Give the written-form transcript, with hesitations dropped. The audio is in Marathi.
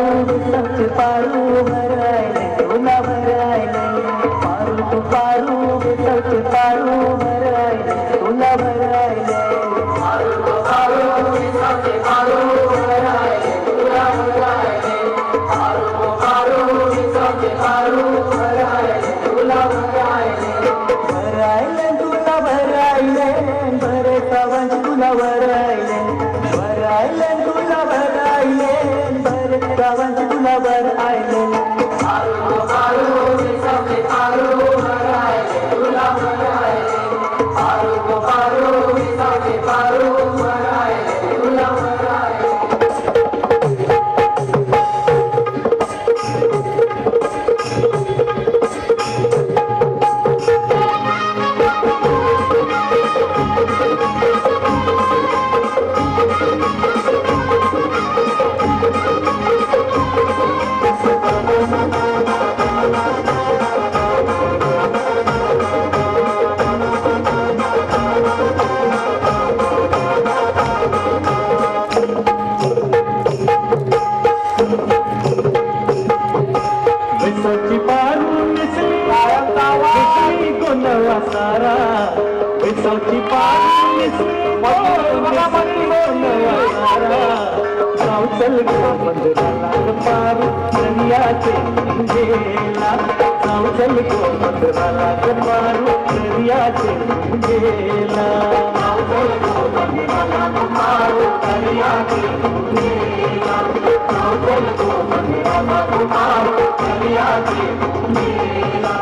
पारू भरायले तुला भरायले पारू पारू विसवचे पारू भरायले तुला भरायले पारू पारू विसवचे पारू भरायले तुला भरायले पारू पारू विसवचे पारू भरायले तुला भरायले भरायले तुला भरायले भरे सावंत तुला भरायले भरायले तुला भरायले भरे सावंत तुला भरायले पारू पारू विसवचे पारू भरायले तुला भरायले पारू पारू विसवचे पारू भरायले तुला भरायले विसवची पारू निसली गोंधळा सारा विसवची पारू निसली गोंधळा सारा जाऊ चल गो मंदिराला पारू दर्याचे गेला जाऊ चल गो मंदिराला पारू दर्याचे गेला जाऊ चल गो मंदिराला पारू दर्याचे गेला जाऊ चल गो मंदिराला पारू दर्याचे गेला